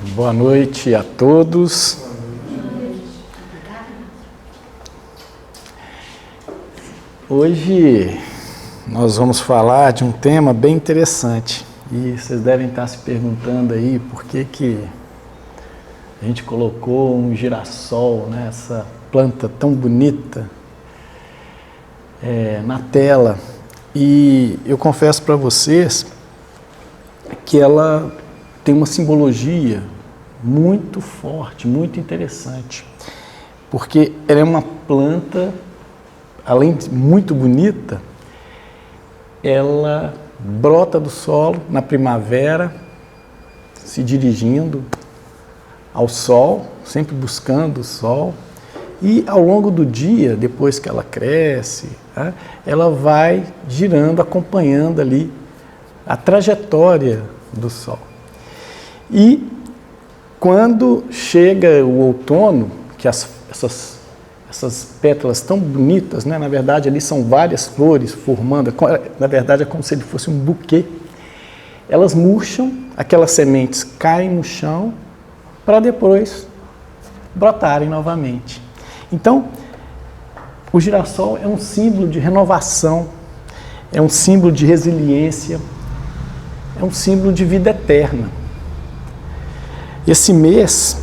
Boa noite a todos. Hoje nós vamos falar de um tema bem interessante e vocês devem estar se perguntando aí por que a gente colocou um girassol, né, essa planta tão bonita na tela. E eu confesso para vocês que ela tem uma simbologia muito forte, muito interessante, porque ela é uma planta, além de muito bonita, ela brota do solo na primavera, se dirigindo ao sol, sempre buscando o sol, e ao longo do dia, depois que ela cresce, né, ela vai girando, acompanhando ali a trajetória do sol. E quando chega o outono, que essas pétalas tão bonitas, né, na verdade ali são várias flores formando, na verdade é como se ele fosse um buquê, elas murcham, aquelas sementes caem no chão para depois brotarem novamente. Então, o girassol é um símbolo de renovação, é um símbolo de resiliência, é um símbolo de vida eterna. Esse mês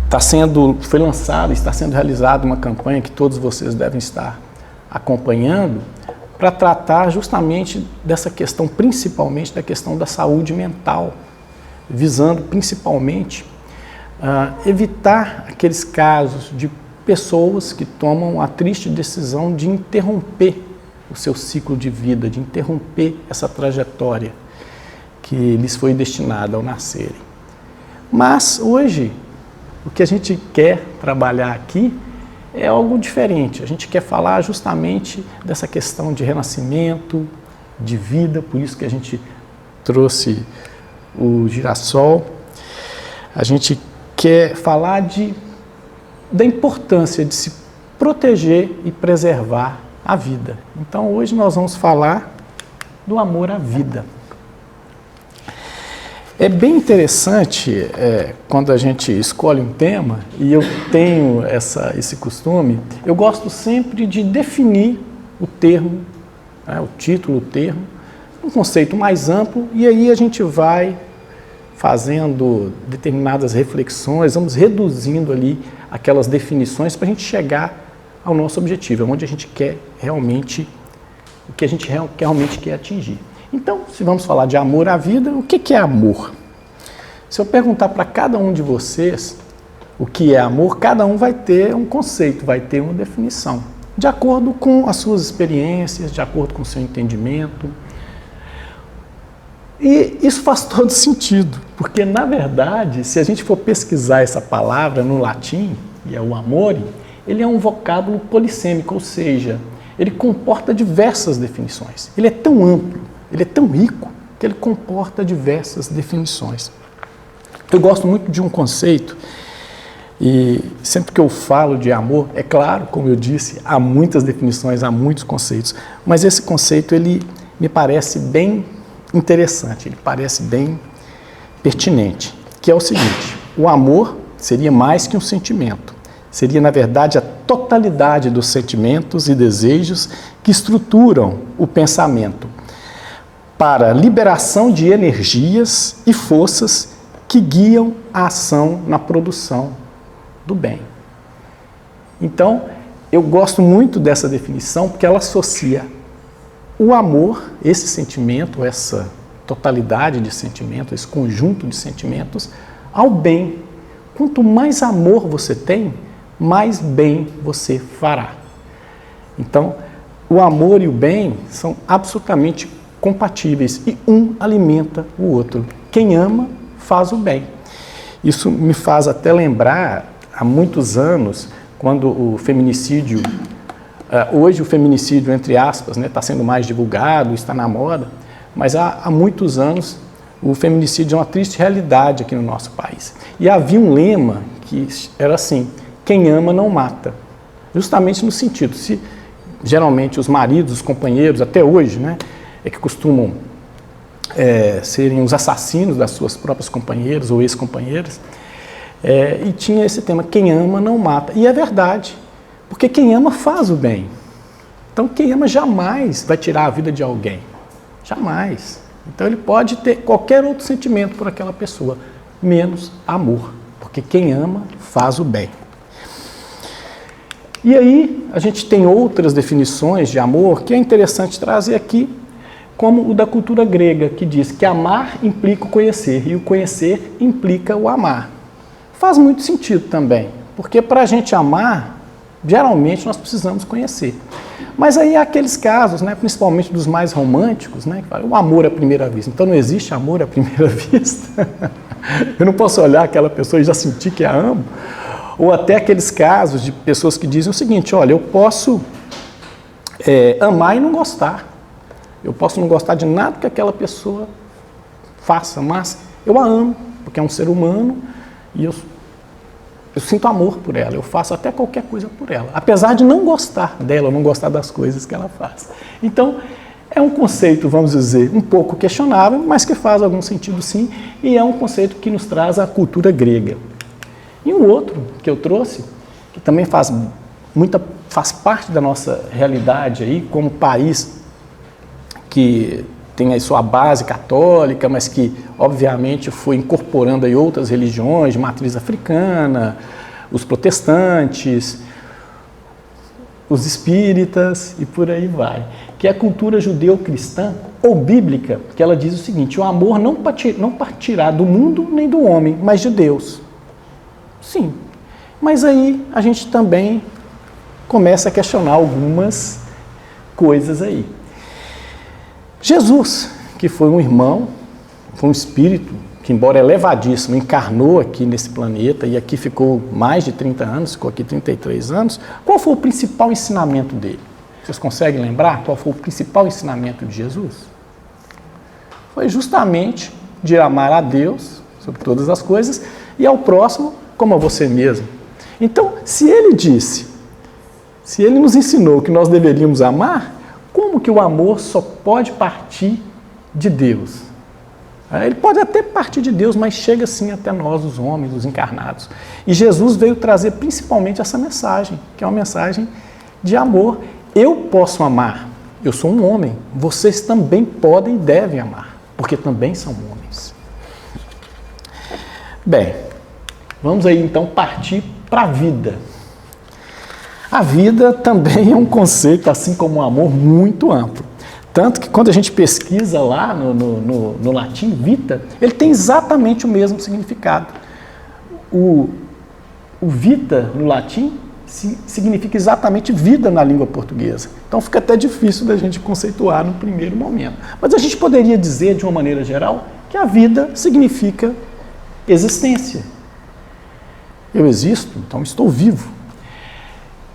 está sendo realizada uma campanha que todos vocês devem estar acompanhando para tratar justamente dessa questão, principalmente da questão da saúde mental, visando principalmente evitar aqueles casos de pessoas que tomam a triste decisão de interromper o seu ciclo de vida, de interromper essa trajetória que lhes foi destinada ao nascerem. Mas hoje, o que a gente quer trabalhar aqui é algo diferente. A gente quer falar justamente dessa questão de renascimento, de vida, por isso que a gente trouxe o girassol. A gente quer falar da importância de se proteger e preservar a vida. Então hoje nós vamos falar do amor à vida. É bem interessante quando a gente escolhe um tema, e eu tenho esse costume, eu gosto sempre de definir o termo, né, o título, o termo, um conceito mais amplo, e aí a gente vai fazendo determinadas reflexões, vamos reduzindo ali aquelas definições para a gente chegar ao nosso objetivo, onde a gente quer realmente, o que a gente realmente quer atingir. Então, se vamos falar de amor à vida, o que é amor? Se eu perguntar para cada um de vocês o que é amor, cada um vai ter um conceito, vai ter uma definição, de acordo com as suas experiências, de acordo com o seu entendimento. E isso faz todo sentido, porque, na verdade, se a gente for pesquisar essa palavra no latim, e é o amore, ele é um vocábulo polissêmico, ou seja, ele comporta diversas definições. Ele é tão amplo, ele é tão rico, que ele comporta diversas definições. Eu gosto muito de um conceito, e sempre que eu falo de amor, é claro, como eu disse, há muitas definições, há muitos conceitos, mas esse conceito ele me parece bem interessante, ele parece bem pertinente, que é o seguinte: o amor seria mais que um sentimento, seria na verdade a totalidade dos sentimentos e desejos que estruturam o pensamento para liberação de energias e forças que guiam a ação na produção do bem. Então, eu gosto muito dessa definição porque ela associa o amor, esse sentimento, essa totalidade de sentimentos, esse conjunto de sentimentos, ao bem. Quanto mais amor você tem, mais bem você fará. Então, o amor e o bem são absolutamente compatíveis e um alimenta o outro. Quem ama, faz o bem. Isso me faz até lembrar, há muitos anos, quando o feminicídio, hoje o feminicídio, entre aspas, está sendo mais divulgado, está na moda, mas há muitos anos o feminicídio é uma triste realidade aqui no nosso país. E havia um lema que era assim: quem ama não mata. Justamente no sentido, se geralmente os maridos, os companheiros, até hoje, é que costumam serem os assassinos das suas próprias companheiras ou ex-companheiras, e tinha esse tema, quem ama não mata. E é verdade, porque quem ama faz o bem. Então quem ama jamais vai tirar a vida de alguém, jamais. Então ele pode ter qualquer outro sentimento por aquela pessoa, menos amor, porque quem ama faz o bem. E aí a gente tem outras definições de amor que é interessante trazer aqui, como o da cultura grega, que diz que amar implica o conhecer e o conhecer implica o amar. Faz muito sentido também, porque para a gente amar, geralmente nós precisamos conhecer. Mas aí há aqueles casos, né, principalmente dos mais românticos, né, que falam, o amor à primeira vista. Então não existe amor à primeira vista. Eu não posso olhar aquela pessoa e já sentir que a amo. Ou até aqueles casos de pessoas que dizem o seguinte, olha, eu posso amar e não gostar. Eu posso não gostar de nada que aquela pessoa faça, mas eu a amo, porque é um ser humano e eu sinto amor por ela, eu faço até qualquer coisa por ela, apesar de não gostar dela, ou não gostar das coisas que ela faz. Então, é um conceito, vamos dizer, um pouco questionável, mas que faz algum sentido sim, e é um conceito que nos traz a cultura grega. E um outro que eu trouxe, que também faz parte da nossa realidade aí, como país que tem a sua base católica, mas que, obviamente, foi incorporando aí outras religiões de matriz africana, os protestantes, os espíritas e por aí vai. Que é a cultura judeu-cristã ou bíblica, que ela diz o seguinte, o amor não partirá do mundo nem do homem, mas de Deus. Sim, mas aí a gente também começa a questionar algumas coisas aí. Jesus, que foi um irmão, foi um espírito que, embora elevadíssimo, encarnou aqui nesse planeta e aqui ficou mais de 30 anos, ficou aqui 33 anos, qual foi o principal ensinamento dele? Vocês conseguem lembrar qual foi o principal ensinamento de Jesus? Foi justamente de amar a Deus sobre todas as coisas e ao próximo como a você mesmo. Então, se ele nos ensinou que nós deveríamos amar, como que o amor só pode partir de Deus? Ele pode até partir de Deus, mas chega sim até nós, os homens, os encarnados. E Jesus veio trazer principalmente essa mensagem, que é uma mensagem de amor. Eu posso amar, eu sou um homem, vocês também podem e devem amar, porque também são homens. Bem, vamos aí então partir para a vida. A vida também é um conceito, assim como o amor, muito amplo. Tanto que quando a gente pesquisa lá no latim, vita, ele tem exatamente o mesmo significado. O vita, no latim, significa exatamente vida na língua portuguesa. Então fica até difícil da gente conceituar no primeiro momento. Mas a gente poderia dizer, de uma maneira geral, que a vida significa existência. Eu existo, então estou vivo.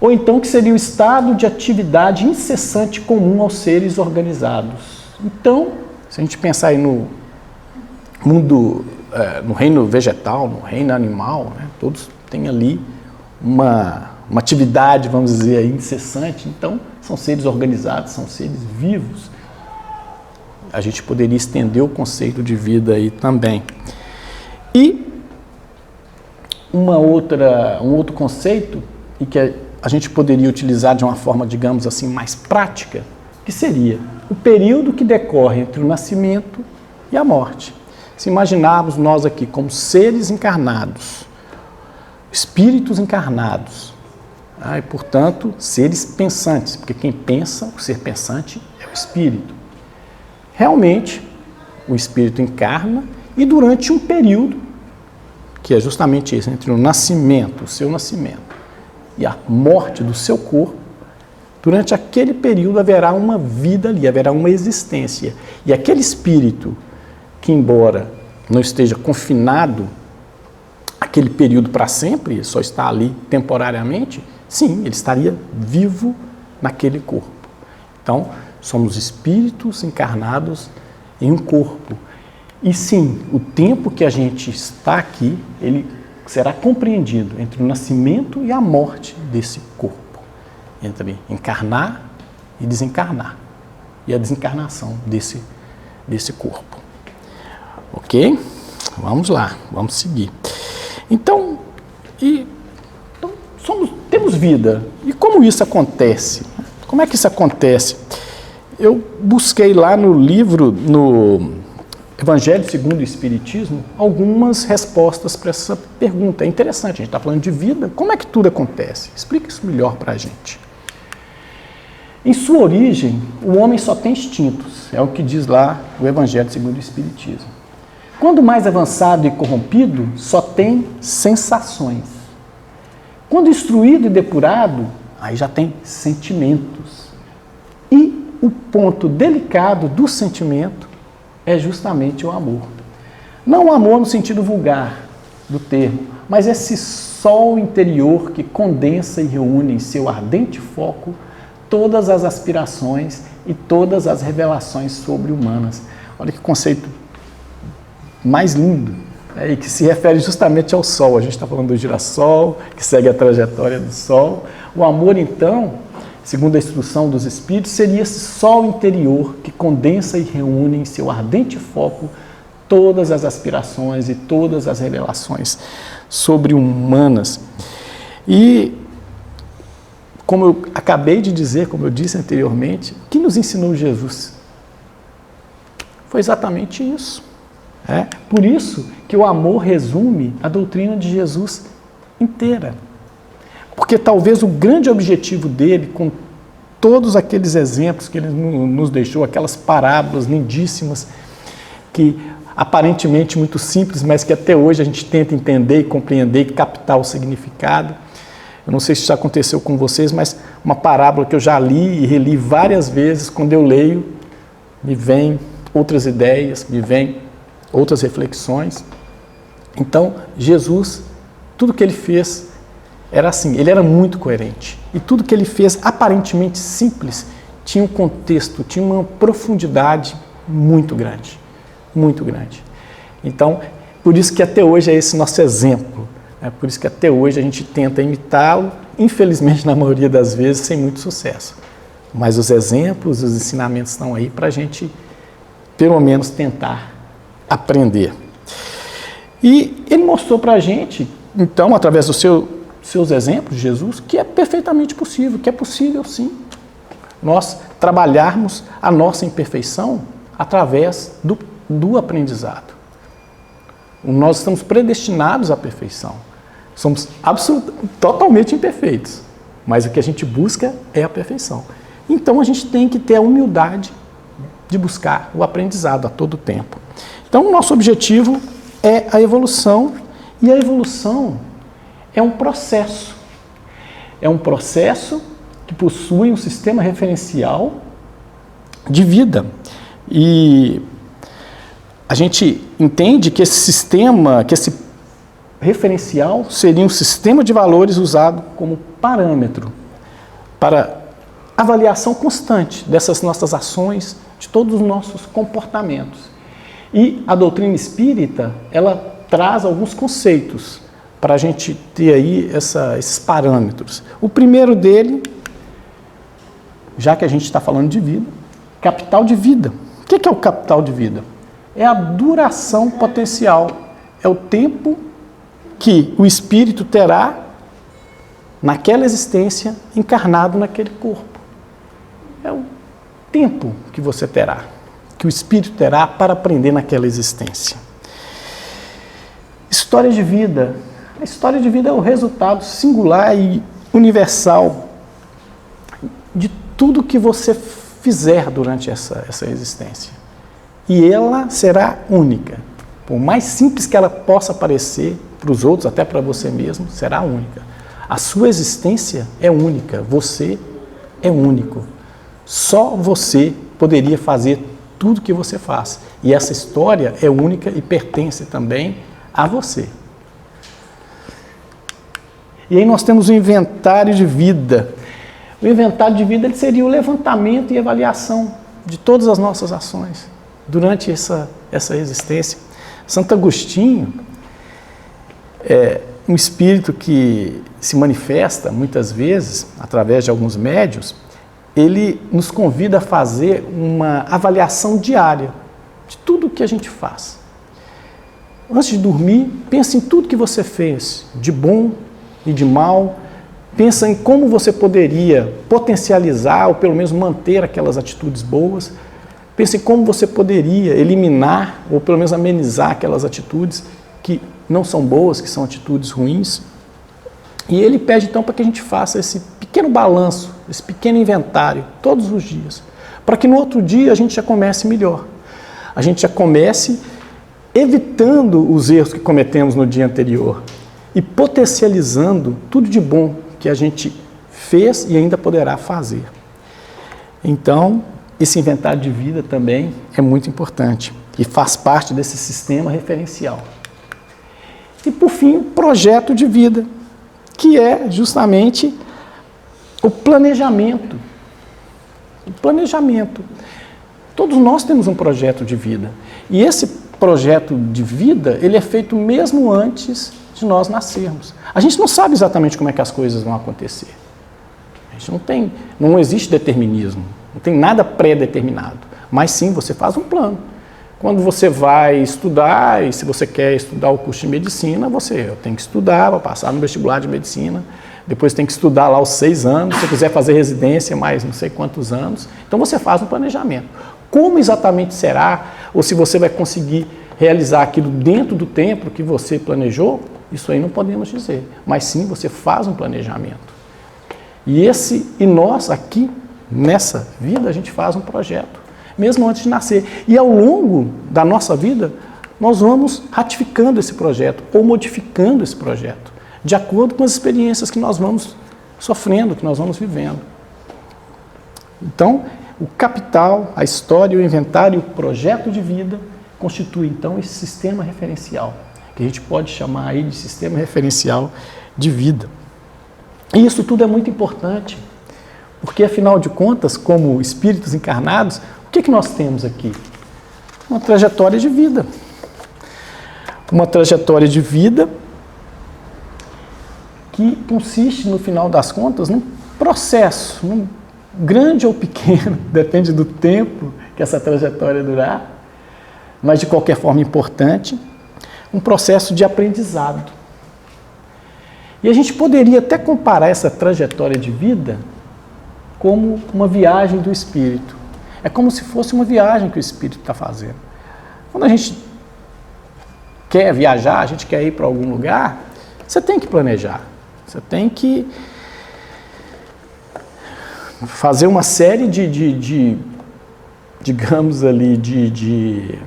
Ou então que seria o estado de atividade incessante comum aos seres organizados. Então, se a gente pensar aí no mundo, no reino vegetal, no reino animal, né, todos têm ali uma atividade, vamos dizer, aí, incessante. Então, são seres organizados, são seres vivos. A gente poderia estender o conceito de vida aí também. E um outro conceito, e que a gente poderia utilizar de uma forma, digamos assim, mais prática, que seria o período que decorre entre o nascimento e a morte. Se imaginarmos nós aqui como seres encarnados, espíritos encarnados, e, portanto, seres pensantes, porque quem pensa, o ser pensante, é o espírito. Realmente, o espírito encarna e durante um período, que é justamente isso, entre o nascimento, o seu nascimento, e a morte do seu corpo, durante aquele período haverá uma vida ali, haverá uma existência. E aquele espírito que, embora não esteja confinado aquele período para sempre, só está ali temporariamente, sim, ele estaria vivo naquele corpo. Então, somos espíritos encarnados em um corpo. E sim, o tempo que a gente está aqui, ele será compreendido entre o nascimento e a morte desse corpo, entre encarnar e desencarnar, e a desencarnação desse corpo. Ok? Vamos lá, vamos seguir. Então, temos vida. E como isso acontece? Como é que isso acontece? Eu busquei lá no livro, no Evangelho segundo o Espiritismo, algumas respostas para essa pergunta. É interessante, a gente está falando de vida, como é que tudo acontece? Explica isso melhor para a gente. Em sua origem, o homem só tem instintos, é o que diz lá o Evangelho segundo o Espiritismo. Quando mais avançado e corrompido, só tem sensações. Quando instruído e depurado, aí já tem sentimentos. E o ponto delicado do sentimento é justamente o amor. Não o amor no sentido vulgar do termo, mas esse sol interior que condensa e reúne em seu ardente foco todas as aspirações e todas as revelações sobre-humanas. Olha que conceito mais lindo, e que se refere justamente ao sol. A gente está falando do girassol, que segue a trajetória do sol. O amor, então, segundo a instrução dos Espíritos, seria esse sol interior que condensa e reúne em seu ardente foco todas as aspirações e todas as revelações sobre-humanas. E, como eu acabei de dizer, como eu disse anteriormente, o que nos ensinou Jesus? Foi exatamente isso. Por isso que o amor resume a doutrina de Jesus inteira. Porque talvez o grande objetivo dele, com todos aqueles exemplos que ele nos deixou, aquelas parábolas lindíssimas, que aparentemente muito simples, mas que até hoje a gente tenta entender e compreender e captar o significado. Eu não sei se isso já aconteceu com vocês, mas uma parábola que eu já li e reli várias vezes, quando eu leio, me vêm outras ideias, me vêm outras reflexões. Então, Jesus, tudo que ele fez era assim, ele era muito coerente. E tudo que ele fez, aparentemente simples, tinha um contexto, tinha uma profundidade muito grande. Muito grande. Então, por isso que até hoje é esse nosso exemplo. Por isso que até hoje a gente tenta imitá-lo, infelizmente, na maioria das vezes, sem muito sucesso. Mas os exemplos, os ensinamentos estão aí para a gente, pelo menos, tentar aprender. E ele mostrou para a gente, então, através dos seus exemplos de Jesus, que é perfeitamente possível, que é possível sim, nós trabalharmos a nossa imperfeição através do aprendizado. Nós estamos predestinados à perfeição. Somos totalmente imperfeitos, mas o que a gente busca é a perfeição. Então a gente tem que ter a humildade de buscar o aprendizado a todo tempo. Então o nosso objetivo é a evolução, e a evolução é um processo. É um processo que possui um sistema referencial de vida. E a gente entende que esse sistema, que esse referencial seria um sistema de valores usado como parâmetro para avaliação constante dessas nossas ações, de todos os nossos comportamentos. E a doutrina espírita, ela traz alguns conceitos para a gente ter aí esses parâmetros. O primeiro dele, já que a gente está falando de vida, capital de vida. O que é o capital de vida? É a duração potencial, é o tempo que o espírito terá naquela existência encarnado naquele corpo. É o tempo que você terá, que o espírito terá para aprender naquela existência. História de vida. A história de vida é o resultado singular e universal de tudo que você fizer durante essa existência. E ela será única. Por mais simples que ela possa parecer para os outros, até para você mesmo, será única. A sua existência é única, você é único. Só você poderia fazer tudo que você faz. E essa história é única e pertence também a você. E aí nós temos o inventário de vida. O inventário de vida ele seria o levantamento e avaliação de todas as nossas ações durante essa existência. Santo Agostinho é um espírito que se manifesta muitas vezes através de alguns médiuns. Ele nos convida a fazer uma avaliação diária de tudo o que a gente faz. antes de dormir, pensa em tudo que você fez, de bom e de mal. Pensa em como você poderia potencializar ou pelo menos manter aquelas atitudes boas. Pensa em como você poderia eliminar ou pelo menos amenizar aquelas atitudes que não são boas, que são atitudes ruins. E ele pede então para que a gente faça esse pequeno balanço, esse pequeno inventário todos os dias, para que no outro dia a gente já comece melhor. A gente já comece evitando os erros que cometemos no dia anterior e potencializando tudo de bom que a gente fez e ainda poderá fazer. Então, esse inventário de vida também é muito importante e faz parte desse sistema referencial. E, por fim, o projeto de vida, que é justamente o planejamento. O planejamento. Todos nós temos um projeto de vida. E esse projeto de vida, ele é feito mesmo antes de nós nascermos. A gente não sabe exatamente como é que as coisas vão acontecer. A gente não existe determinismo, não tem nada pré-determinado. Mas sim, você faz um plano. Quando você vai estudar, e se você quer estudar o curso de medicina, eu tenho que estudar, vou passar no vestibular de medicina, depois tem que estudar lá os 6 anos, se quiser fazer residência, mais não sei quantos anos. Então você faz um planejamento. Como exatamente será, ou se você vai conseguir realizar aquilo dentro do tempo que você planejou, isso aí não podemos dizer. Mas sim, você faz um planejamento. E nós aqui, nessa vida, a gente faz um projeto, mesmo antes de nascer. E ao longo da nossa vida, nós vamos ratificando esse projeto, ou modificando esse projeto, de acordo com as experiências que nós vamos sofrendo, que nós vamos vivendo. Então, o capital, a história, o inventário e o projeto de vida constituem, então, esse sistema referencial, que a gente pode chamar aí de sistema referencial de vida. E isso tudo é muito importante, porque, afinal de contas, como espíritos encarnados, o que nós temos aqui? Uma trajetória de vida. Uma trajetória de vida que consiste, no final das contas, num processo, grande ou pequeno, depende do tempo que essa trajetória durar, mas de qualquer forma importante, um processo de aprendizado. E a gente poderia até comparar essa trajetória de vida como uma viagem do espírito. É como se fosse uma viagem que o espírito está fazendo. Quando a gente quer viajar, a gente quer ir para algum lugar, você tem que planejar. Você tem que fazer uma série digamos ali, de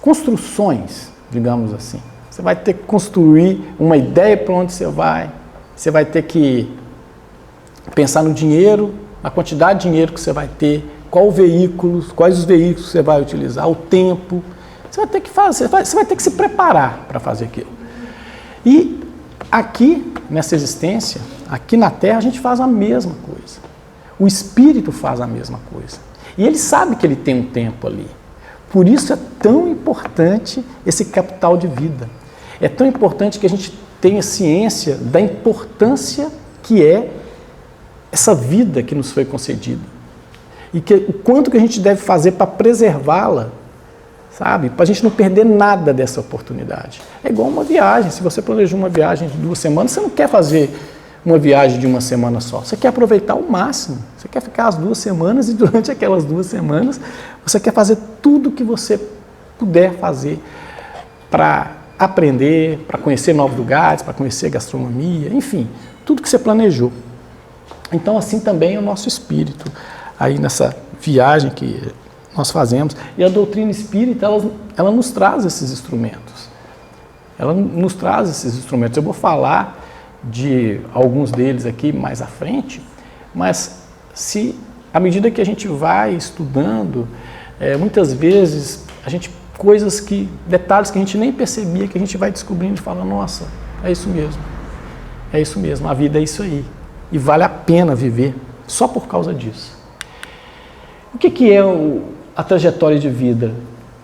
construções, digamos assim. Você vai ter que construir uma ideia para onde você vai ter que pensar no dinheiro, na quantidade de dinheiro que você vai ter, quais os veículos que você vai utilizar, o tempo. Você vai ter que fazer, você vai ter que se preparar para fazer aquilo. E aqui, nessa existência, aqui na Terra, a gente faz a mesma coisa. O espírito faz a mesma coisa. E ele sabe que ele tem um tempo ali. Por isso é tão importante esse capital de vida. É tão importante que a gente tenha ciência da importância que é essa vida que nos foi concedida. E o quanto que a gente deve fazer para preservá-la, sabe? Para a gente não perder nada dessa oportunidade. É igual uma viagem. Se você planejou uma viagem de 2 semanas, você não quer fazer uma viagem de 1 semana só. Você quer aproveitar ao máximo. Você quer ficar as 2 semanas e durante aquelas 2 semanas você quer fazer tudo o que você puder fazer para aprender, para conhecer novos lugares, para conhecer gastronomia, enfim, tudo que você planejou. Então, assim também é o nosso espírito, aí nessa viagem que nós fazemos. E a doutrina espírita, ela nos traz esses instrumentos. Ela nos traz esses instrumentos. Eu vou falar de alguns deles aqui mais à frente, mas à medida que a gente vai estudando, muitas vezes detalhes que a gente nem percebia, que a gente vai descobrindo e fala, nossa, é isso mesmo, a vida é isso aí. E vale a pena viver só por causa disso. O que é a trajetória de vida?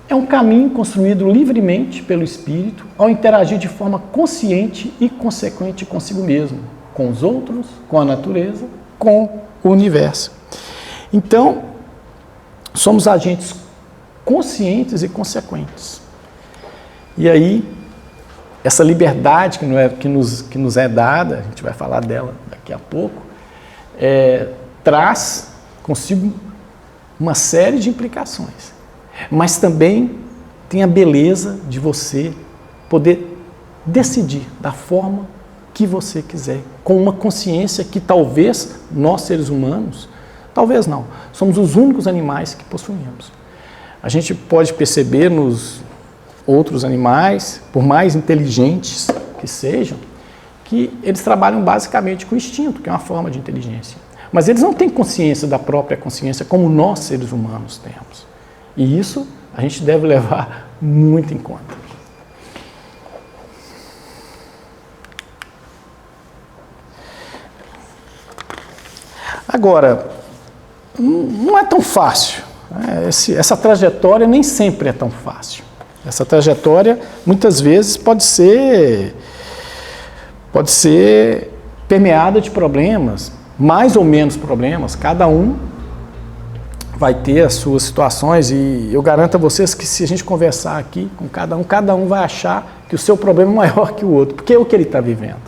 É um caminho construído livremente pelo espírito ao interagir de forma consciente e consequente consigo mesmo, com os outros, com a natureza, com o universo. Então, somos agentes conscientes e consequentes. E aí, essa liberdade que nos é dada, a gente vai falar dela daqui a pouco, traz consigo uma série de implicações. Mas também tem a beleza de você poder decidir da forma que você quiser, com uma consciência que talvez nós, seres humanos, talvez não, somos os únicos animais que possuímos. A gente pode perceber nos outros animais, por mais inteligentes que sejam, que eles trabalham basicamente com instinto, que é uma forma de inteligência. Mas eles não têm consciência da própria consciência como nós, seres humanos, temos. E isso a gente deve levar muito em conta. Agora, não é tão fácil. Essa trajetória nem sempre é tão fácil. Essa trajetória, muitas vezes, pode ser permeada de problemas, mais ou menos problemas. Cada um vai ter as suas situações e eu garanto a vocês que se a gente conversar aqui com cada um vai achar que o seu problema é maior que o outro, porque é o que ele está vivendo.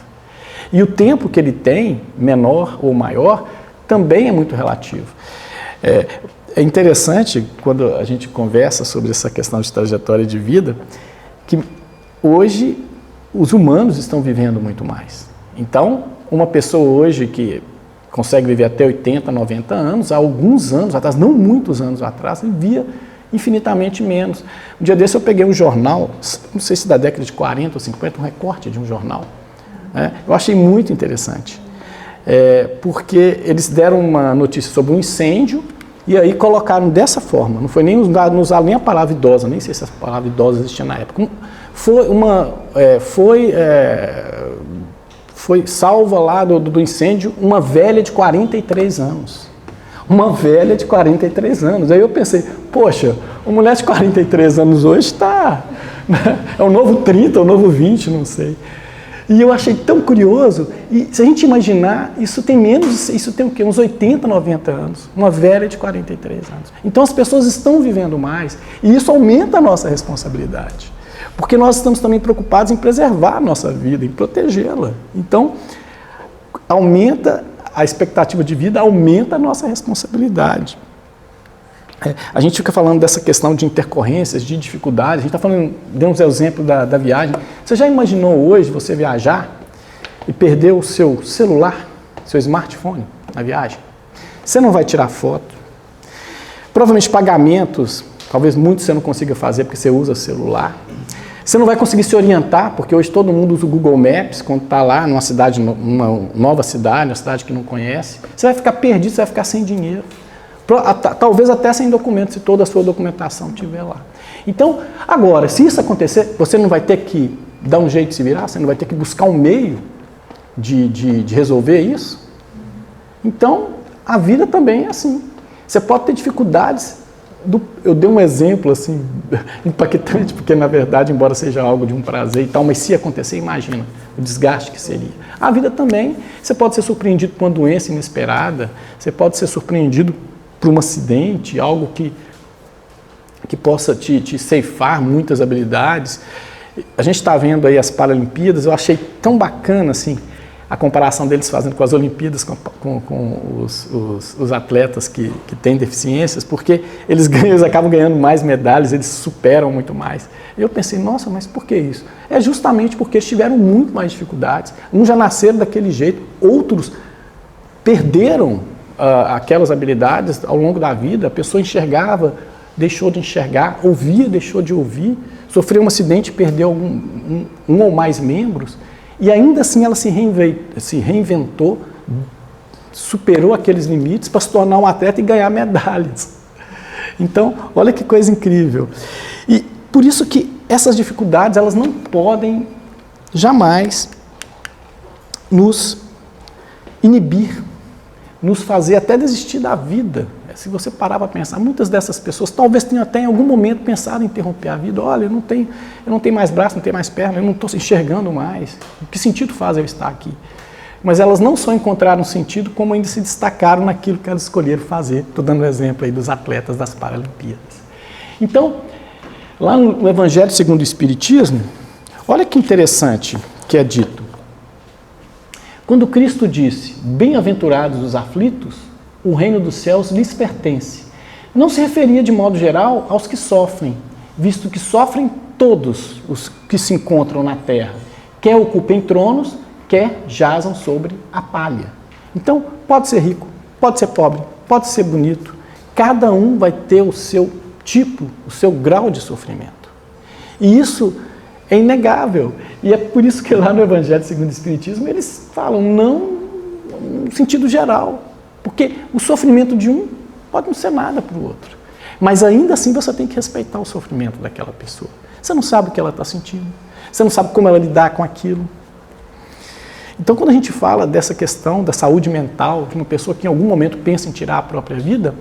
E o tempo que ele tem, menor ou maior, também é muito relativo. É interessante, quando a gente conversa sobre essa questão de trajetória de vida, que hoje os humanos estão vivendo muito mais. Então, uma pessoa hoje que consegue viver até 80, 90 anos, há alguns anos atrás, não muitos anos atrás, vivia infinitamente menos. Um dia desse eu peguei um jornal, não sei se da década de 40 ou 50, um recorte de um jornal. Eu achei muito interessante, porque eles deram uma notícia sobre um incêndio e aí colocaram dessa forma, não foi nem usar nem a palavra idosa, nem sei se a palavra idosa existia na época. Foi salva lá do incêndio uma velha de 43 anos. Uma velha de 43 anos. Aí eu pensei, poxa, uma mulher de 43 anos hoje está... É o novo 30, é o novo 20, não sei. E eu achei tão curioso, e se a gente imaginar, isso tem o quê? Uns 80, 90 anos, uma velha de 43 anos. Então as pessoas estão vivendo mais, e isso aumenta a nossa responsabilidade, porque nós estamos também preocupados em preservar a nossa vida, em protegê-la. Então, aumenta a expectativa de vida, aumenta a nossa responsabilidade. A gente fica falando dessa questão de intercorrências, de dificuldades, a gente está falando, deu uns exemplos da viagem. Você já imaginou hoje você viajar e perder o seu celular, seu smartphone na viagem? Você não vai tirar foto. Provavelmente pagamentos, talvez muitos você não consiga fazer porque você usa celular. Você não vai conseguir se orientar, porque hoje todo mundo usa o Google Maps, quando está lá numa cidade, uma nova cidade, uma cidade que não conhece. Você vai ficar perdido, você vai ficar sem dinheiro. Talvez até sem documento, se toda a sua documentação estiver lá. Então, agora, se isso acontecer, você não vai ter que dar um jeito de se virar, você não vai ter que buscar um meio de resolver isso. Então, a vida também é assim. Você pode ter dificuldades. Eu dei um exemplo assim, impactante, porque na verdade, embora seja algo de um prazer e tal, mas se acontecer, imagina o desgaste que seria. A vida também, você pode ser surpreendido por uma doença inesperada, você pode ser surpreendido por um acidente, algo que possa te ceifar muitas habilidades. A gente está vendo aí as Paralimpíadas, eu achei tão bacana assim, a comparação deles fazendo com as Olimpíadas, com os atletas que têm deficiências, porque eles acabam ganhando mais medalhas, eles superam muito mais. E eu pensei, nossa, mas por que isso? É justamente porque eles tiveram muito mais dificuldades. Uns já nasceram daquele jeito, outros perderam aquelas habilidades ao longo da vida. A pessoa enxergava, deixou de enxergar, ouvia, deixou de ouvir, sofreu um acidente, perdeu um ou mais membros, e ainda assim ela se reinventou, superou aqueles limites para se tornar um atleta e ganhar medalhas. Então, olha que coisa incrível. E por isso que essas dificuldades, elas não podem jamais nos inibir, nos fazer até desistir da vida. Se você parar para pensar, muitas dessas pessoas talvez tenham até em algum momento pensado em interromper a vida. Olha, eu não tenho mais braço, não tenho mais perna, eu não estou enxergando mais. Que sentido faz eu estar aqui? Mas elas não só encontraram sentido, como ainda se destacaram naquilo que elas escolheram fazer. Estou dando um exemplo aí dos atletas das Paralimpíadas. Então, Lá no Evangelho segundo o Espiritismo, olha que interessante que é dito. Quando Cristo disse, bem-aventurados os aflitos, o reino dos céus lhes pertence, não se referia de modo geral aos que sofrem, visto que sofrem todos os que se encontram na terra, quer ocupem tronos, quer jazam sobre a palha. Então, pode ser rico, pode ser pobre, pode ser bonito, cada um vai ter o seu tipo, o seu grau de sofrimento. E isso é inegável. E é por isso que lá no Evangelho segundo o Espiritismo eles falam não no sentido geral. Porque o sofrimento de um pode não ser nada para o outro. Mas ainda assim você tem que respeitar o sofrimento daquela pessoa. Você não sabe o que ela está sentindo. Você não sabe como ela lidar com aquilo. Então, quando a gente fala dessa questão da saúde mental, de uma pessoa que em algum momento pensa em tirar a própria vida,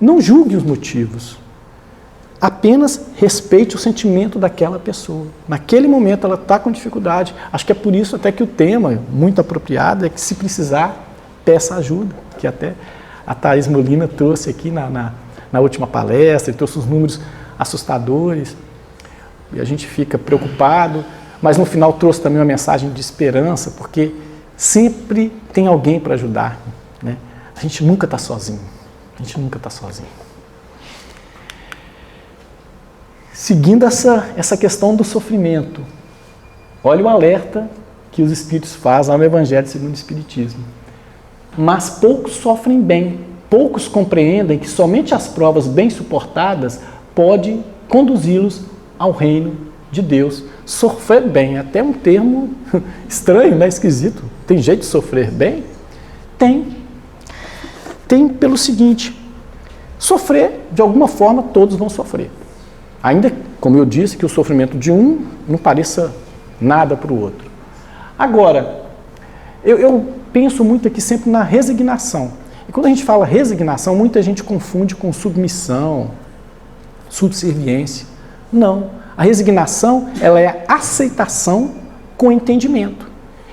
não julgue os motivos. Apenas respeite o sentimento daquela pessoa. Naquele momento ela está com dificuldade. Acho que é por isso até que o tema, muito apropriado, é que se precisar, peça ajuda. Que até a Thaís Molina trouxe aqui na última palestra, e trouxe os números assustadores. E a gente fica preocupado, mas no final trouxe também uma mensagem de esperança, porque sempre tem alguém para ajudar, né? A gente nunca está sozinho. A gente nunca está sozinho. Seguindo essa questão do sofrimento, olha o alerta que os Espíritos fazem no Evangelho segundo o Espiritismo. Mas poucos sofrem bem, poucos compreendem que somente as provas bem suportadas podem conduzi-los ao reino de Deus. Sofrer bem, até um termo estranho, né? Esquisito. Tem jeito de sofrer bem? Tem. Tem pelo seguinte, sofrer, de alguma forma, todos vão sofrer. Ainda, como eu disse, que o sofrimento de um não pareça nada para o outro. Agora, eu penso muito aqui sempre na resignação. E quando a gente fala resignação, muita gente confunde com submissão, subserviência. Não. A resignação, ela é a aceitação com entendimento.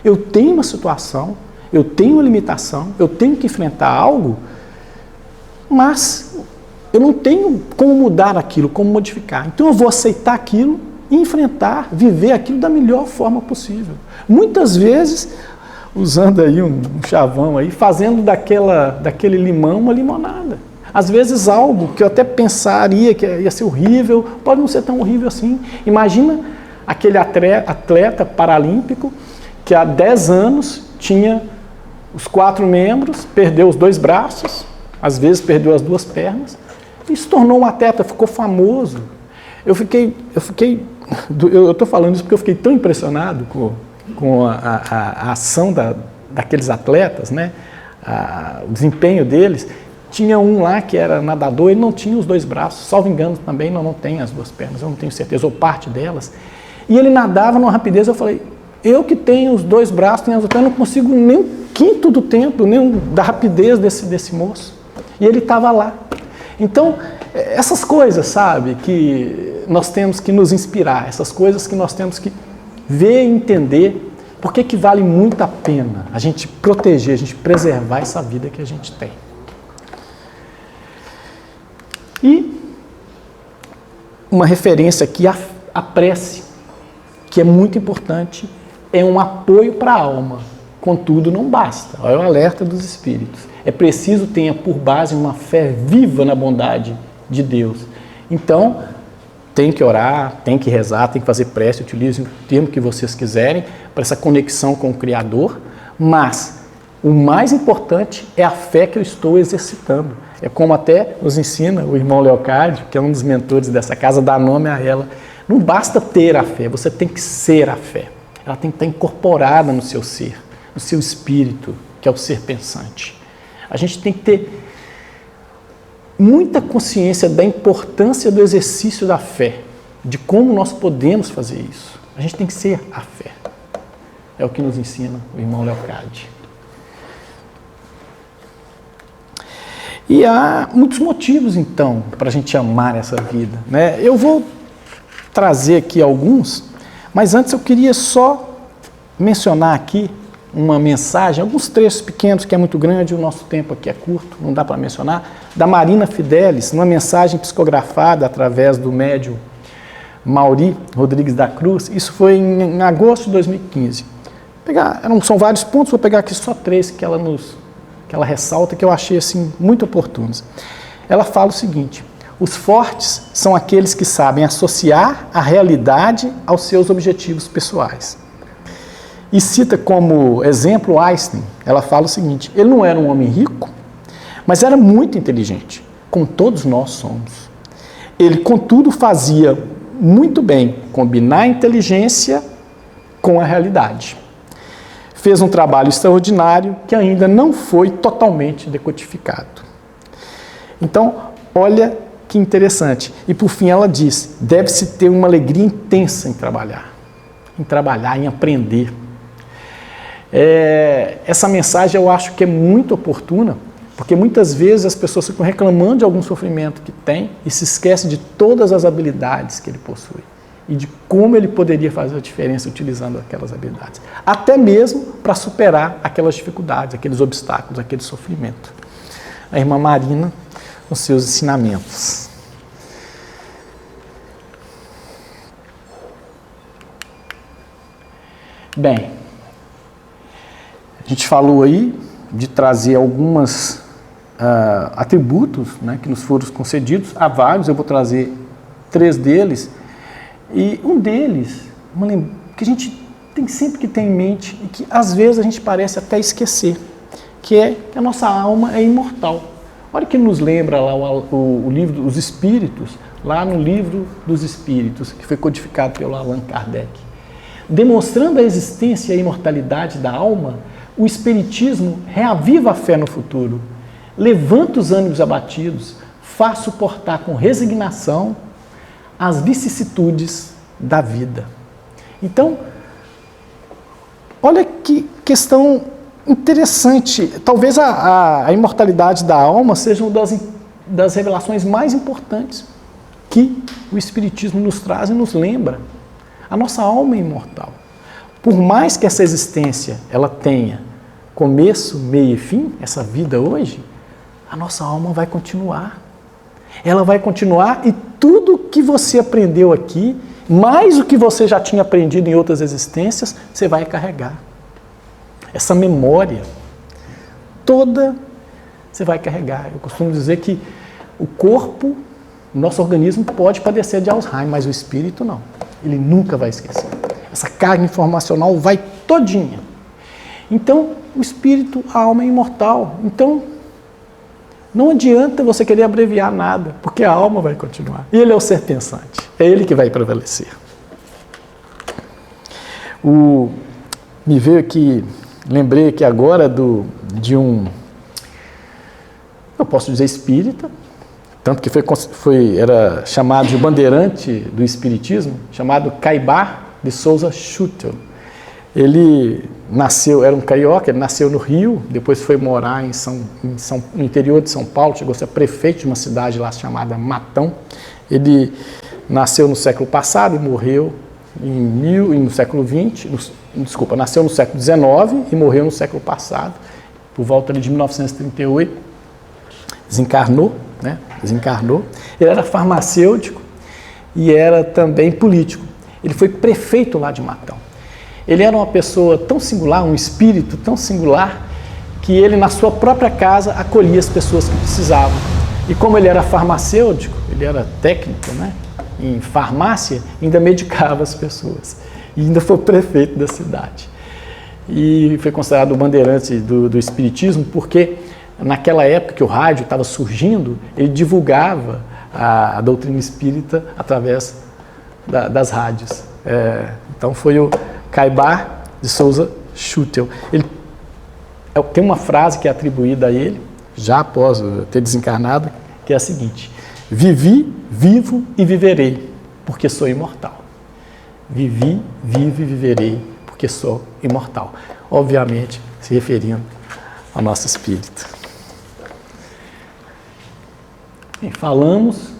Eu tenho uma situação, eu tenho uma limitação, eu tenho que enfrentar algo, mas eu não tenho como mudar aquilo, como modificar. Então eu vou aceitar aquilo e enfrentar, viver aquilo da melhor forma possível. Muitas vezes, usando aí um chavão aí, fazendo daquele limão uma limonada. Às vezes algo que eu até pensaria que ia ser horrível, pode não ser tão horrível assim. Imagina aquele atleta paralímpico que há 10 anos tinha os 4 membros, perdeu os 2 braços, às vezes perdeu as 2 pernas, e se tornou um atleta, ficou famoso. Eu estou falando isso porque eu fiquei tão impressionado com a ação daqueles atletas, né? O desempenho deles. Tinha um lá que era nadador, ele não tinha os 2 braços, salvo engano também, não tem as 2 pernas, eu não tenho certeza, ou parte delas. E ele nadava numa rapidez, eu falei, eu que tenho os 2 braços, tenho as 2 pernas, eu não consigo nem um quinto do tempo, nem da rapidez desse moço. E ele estava lá. Então, essas coisas, sabe, que nós temos que nos inspirar, essas coisas que nós temos que ver e entender, porque que vale muito a pena a gente proteger, a gente preservar essa vida que a gente tem. E uma referência aqui, a prece, que é muito importante, é um apoio para a alma. Contudo, não basta. Olha o alerta dos Espíritos. É preciso tenha por base uma fé viva na bondade de Deus. Então, tem que orar, tem que rezar, tem que fazer prece, utilize o termo que vocês quiserem para essa conexão com o Criador, mas o mais importante é a fé que eu estou exercitando. É como até nos ensina o irmão Leocádio, que é um dos mentores dessa casa, dá nome a ela. Não basta ter a fé, você tem que ser a fé. Ela tem que estar incorporada no seu ser, no seu espírito, que é o ser pensante. A gente tem que ter muita consciência da importância do exercício da fé, de como nós podemos fazer isso. A gente tem que ser a fé. É o que nos ensina o irmão Leocádio. E há muitos motivos, então, para a gente amar essa vida, né? Eu vou trazer aqui alguns, mas antes eu queria só mencionar aqui uma mensagem, alguns trechos pequenos, que é muito grande, o nosso tempo aqui é curto, não dá para mencionar, da Marina Fidelis, numa mensagem psicografada através do médium Mauri Rodrigues da Cruz, isso foi em agosto de 2015. São vários pontos, vou pegar aqui só 3 que ela ressalta, que eu achei assim, muito oportunos. Ela fala o seguinte: os fortes são aqueles que sabem associar a realidade aos seus objetivos pessoais. E cita como exemplo Einstein. Ela fala o seguinte: ele não era um homem rico, mas era muito inteligente, como todos nós somos. Ele, contudo, fazia muito bem combinar a inteligência com a realidade. Fez um trabalho extraordinário que ainda não foi totalmente decodificado. Então, olha que interessante. E por fim ela diz: deve-se ter uma alegria intensa em trabalhar, em aprender. Essa mensagem eu acho que é muito oportuna, porque muitas vezes as pessoas ficam reclamando de algum sofrimento que tem e se esquecem de todas as habilidades que ele possui e de como ele poderia fazer a diferença utilizando aquelas habilidades, até mesmo para superar aquelas dificuldades, aqueles obstáculos, aquele sofrimento. A irmã Marina, os seus ensinamentos. Bem, a gente falou aí de trazer alguns atributos, né, que nos foram concedidos. Há vários, eu vou trazer 3 deles. E um deles, que a gente tem sempre que ter em mente e que às vezes a gente parece até esquecer, que é que a nossa alma é imortal. Olha que nos lembra lá o livro dos Espíritos, lá no livro dos Espíritos, que foi codificado pelo Allan Kardec. Demonstrando a existência e a imortalidade da alma, o Espiritismo reaviva a fé no futuro, levanta os ânimos abatidos, faz suportar com resignação as vicissitudes da vida. Então, olha que questão interessante. Talvez a imortalidade da alma seja uma das revelações mais importantes que o Espiritismo nos traz e nos lembra. A nossa alma é imortal. Por mais que essa existência ela tenha começo, meio e fim, essa vida hoje, a nossa alma vai continuar. Ela vai continuar e tudo que você aprendeu aqui, mais o que você já tinha aprendido em outras existências, você vai carregar. Essa memória toda você vai carregar. Eu costumo dizer que o corpo, o nosso organismo pode padecer de Alzheimer, mas o espírito não. Ele nunca vai esquecer. Essa carga informacional vai todinha. Então, o espírito, a alma é imortal. Então, não adianta você querer abreviar nada, porque a alma vai continuar. E ele é o ser pensante. É ele que vai prevalecer. Me veio aqui, lembrei aqui agora de um, eu posso dizer espírita, tanto que era chamado de bandeirante do espiritismo, chamado Caibar de Souza Schutel. Ele era um carioca, ele nasceu no Rio, depois foi morar no interior de São Paulo, chegou a ser prefeito de uma cidade lá chamada Matão. Ele nasceu no século passado e morreu no século XX, nasceu no século XIX e morreu no século passado, por volta de 1938, desencarnou. Ele era farmacêutico e era também político. Ele foi prefeito lá de Matão. Ele era uma pessoa tão singular, um espírito tão singular, que ele, na sua própria casa, acolhia as pessoas que precisavam. E como ele era farmacêutico, ele era técnico, né, em farmácia, ainda medicava as pessoas. E ainda foi prefeito da cidade. E foi considerado o bandeirante do espiritismo, porque naquela época que o rádio estava surgindo, ele divulgava a doutrina espírita através das rádios. Então foi o Caibar de Souza Schutel. Tem uma frase que é atribuída a ele, já após ter desencarnado, que é a seguinte: vivi, vivo e viverei, porque sou imortal. Vivi, vivo e viverei, porque sou imortal. Obviamente, se referindo ao nosso espírito. Bem, falamos.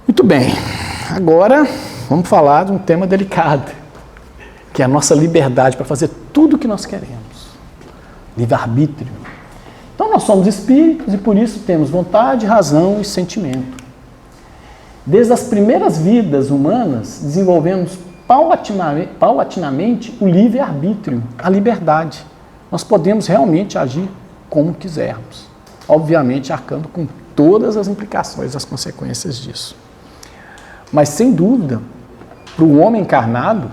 Muito bem, agora vamos falar de um tema delicado, que é a nossa liberdade para fazer tudo o que nós queremos. Livre-arbítrio. Então nós somos espíritos e por isso temos vontade, razão e sentimento. Desde as primeiras vidas humanas, desenvolvemos paulatinamente o livre-arbítrio, a liberdade. Nós podemos realmente agir como quisermos, obviamente arcando com todas as implicações, as consequências disso. Mas, sem dúvida, para o homem encarnado,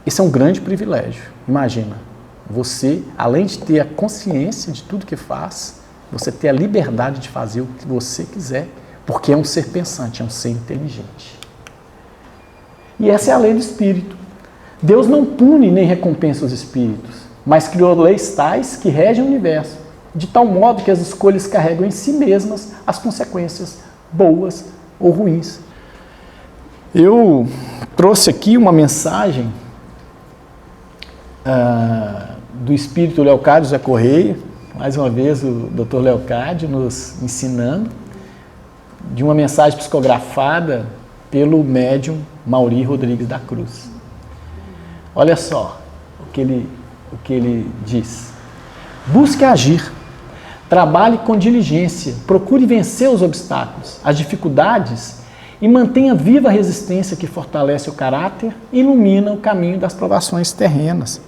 isso é um grande privilégio. Imagina, você, além de ter a consciência de tudo que faz, você ter a liberdade de fazer o que você quiser, porque é um ser pensante, é um ser inteligente. E essa é a lei do Espírito. Deus não pune nem recompensa os espíritos, mas criou leis tais que regem o universo, de tal modo que as escolhas carregam em si mesmas as consequências boas ou ruins. Eu trouxe aqui uma mensagem do espírito Leocádio José Correia, mais uma vez o Dr. Leocádio nos ensinando, de uma mensagem psicografada pelo médium Mauri Rodrigues da Cruz. Olha só o que ele diz. Busque agir, trabalhe com diligência, procure vencer os obstáculos, as dificuldades e mantenha viva a resistência que fortalece o caráter e ilumina o caminho das provações terrenas.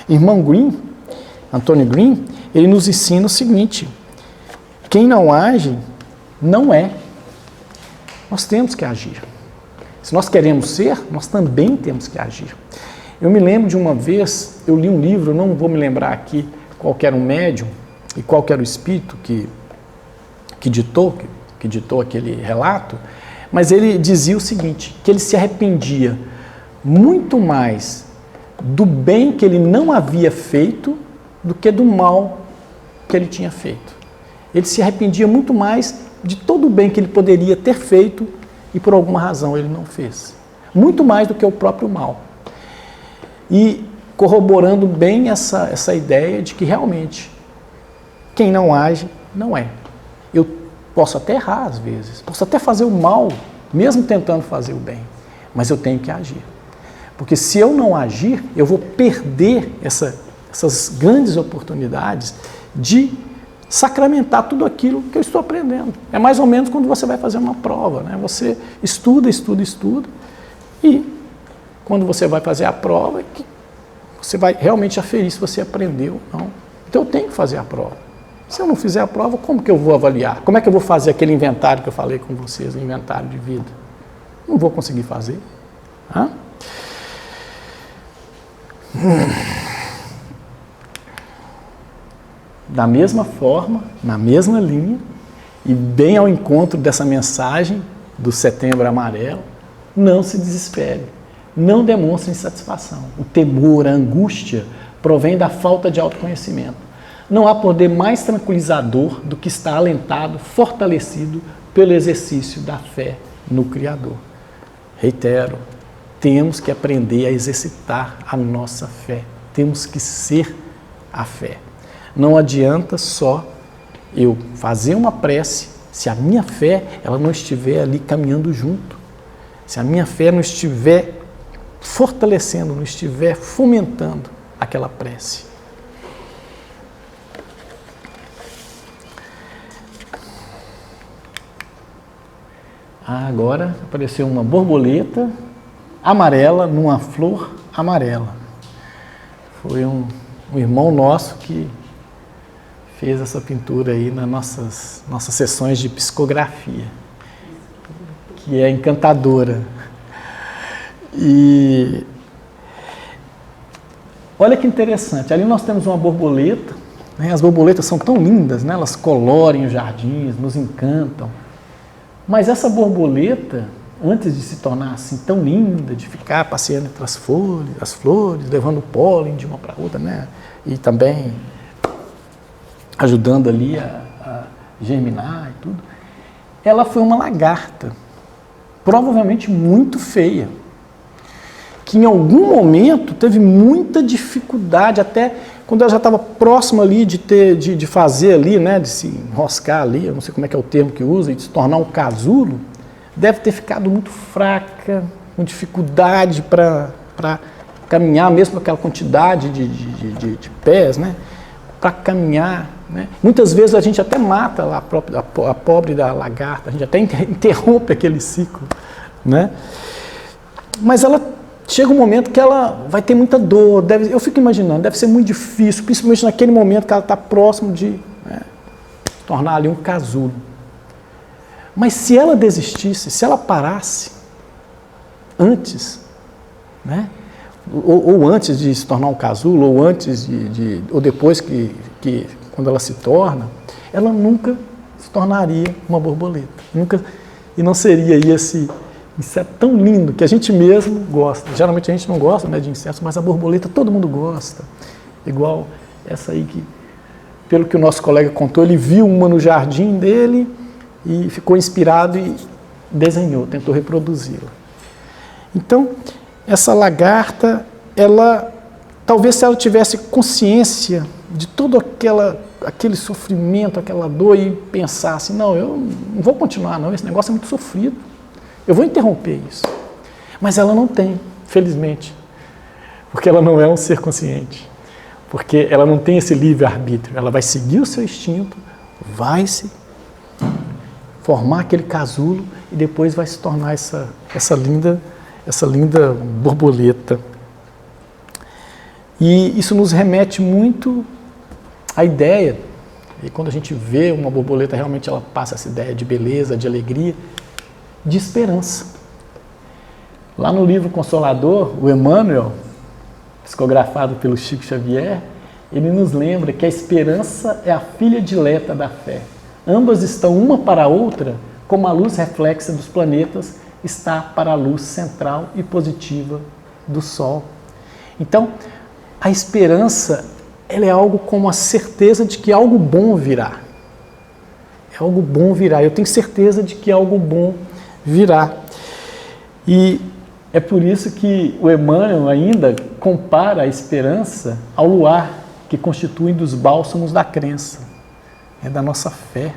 Irmão Green, Antônio Green, ele nos ensina o seguinte: quem não age, não é. Nós temos que agir. Se nós queremos ser, nós também temos que agir. Eu me lembro de uma vez, eu li um livro, não vou me lembrar aqui qual era o médium e qual era o espírito que ditou aquele relato, mas ele dizia o seguinte, que ele se arrependia muito mais do bem que ele não havia feito do que do mal que ele tinha feito. Ele se arrependia muito mais de todo o bem que ele poderia ter feito e por alguma razão ele não fez. Muito mais do que o próprio mal. E corroborando bem essa ideia de que realmente quem não age, não é. Eu posso até errar às vezes, posso até fazer o mal, mesmo tentando fazer o bem, mas eu tenho que agir. Porque se eu não agir, eu vou perder essas grandes oportunidades de sacramentar tudo aquilo que eu estou aprendendo. É mais ou menos quando você vai fazer uma prova, né? Você estuda e quando você vai fazer a prova, você vai realmente aferir se você aprendeu ou não. Então eu tenho que fazer a prova. Se eu não fizer a prova, como que eu vou avaliar? Como é que eu vou fazer aquele inventário que eu falei com vocês, o inventário de vida? Não vou conseguir fazer. Hã? Da mesma forma, na mesma linha, e bem ao encontro dessa mensagem do Setembro Amarelo, não se desespere, não demonstre insatisfação. O temor, a angústia, provém da falta de autoconhecimento. Não há poder mais tranquilizador do que estar alentado, fortalecido pelo exercício da fé no Criador. Reitero, temos que aprender a exercitar a nossa fé, temos que ser a fé. Não adianta só eu fazer uma prece se a minha fé ela não estiver ali caminhando junto, se a minha fé não estiver fortalecendo, não estiver fomentando aquela prece. Agora apareceu uma borboleta amarela numa flor amarela. Foi um irmão nosso que fez essa pintura aí nas nossas sessões de psicografia, que é encantadora. E olha que interessante, ali nós temos uma borboleta, né? As borboletas são tão lindas, né? Elas colorem os jardins, nos encantam. Mas essa borboleta, antes de se tornar assim tão linda, de ficar passeando entre as flores, levando pólen de uma para outra, né? E também ajudando ali a germinar e tudo, ela foi uma lagarta, provavelmente muito feia, que em algum momento teve muita dificuldade, até quando ela já estava próxima ali de fazer ali, né, de se enroscar ali, eu não sei como é que é o termo que usa, e de se tornar um casulo, deve ter ficado muito fraca, com dificuldade para caminhar, mesmo com aquela quantidade de pés, né, para caminhar né? Muitas vezes a gente até mata lá a pobre da lagarta, a gente até interrompe aquele ciclo, né? Mas ela chega um momento que ela vai ter muita dor, eu fico imaginando, deve ser muito difícil, principalmente naquele momento que ela está próximo de, né, tornar ali um casulo. Mas se ela desistisse, se ela parasse antes, né, ou antes de se tornar um casulo, ou antes ou depois quando ela se torna, ela nunca se tornaria uma borboleta. Nunca, e não seria esse inseto tão lindo que a gente mesmo gosta. Geralmente a gente não gosta, né, de insetos, mas a borboleta todo mundo gosta. Igual essa aí que, pelo que o nosso colega contou, ele viu uma no jardim dele e ficou inspirado e desenhou, tentou reproduzi-la. Então, essa lagarta, talvez se ela tivesse consciência de todo aquele sofrimento, aquela dor e pensasse, não, eu não vou continuar não, esse negócio é muito sofrido, eu vou interromper isso. Mas ela não tem, felizmente, porque ela não é um ser consciente, porque ela não tem esse livre-arbítrio, ela vai seguir o seu instinto, vai se formar aquele casulo e depois vai se tornar essa linda borboleta. E isso nos remete muito à ideia, e quando a gente vê uma borboleta, realmente ela passa essa ideia de beleza, de alegria, de esperança. Lá no livro Consolador, o Emmanuel, psicografado pelo Chico Xavier, ele nos lembra que a esperança é a filha dileta da fé. Ambas estão uma para a outra, como a luz reflexa dos planetas está para a luz central e positiva do Sol. Então, a esperança, ela é algo como a certeza de que algo bom virá. É algo bom virá. Eu tenho certeza de que algo bom virá. E é por isso que o Emmanuel ainda compara a esperança ao luar, que constitui dos bálsamos da crença, da nossa fé.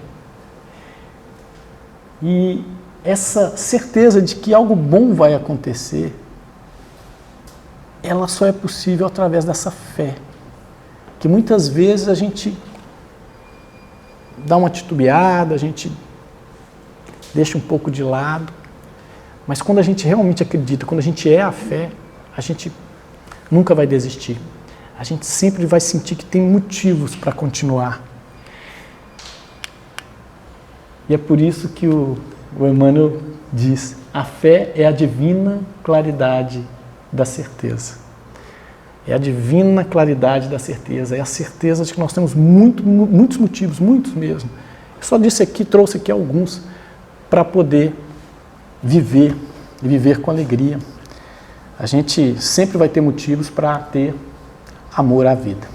E essa certeza de que algo bom vai acontecer, ela só é possível através dessa fé, que muitas vezes a gente dá uma titubeada, a gente deixa um pouco de lado, mas quando a gente realmente acredita, quando a gente é a fé, a gente nunca vai desistir. A gente sempre vai sentir que tem motivos para continuar. E é por isso que o Emmanuel diz, a fé é a divina claridade da certeza. É a divina claridade da certeza, é a certeza de que nós temos muitos motivos, muitos mesmo. Eu só disse aqui, trouxe aqui alguns, para poder viver, e viver com alegria. A gente sempre vai ter motivos para ter amor à vida.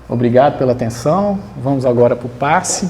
Obrigado pela atenção, vamos agora para o passe.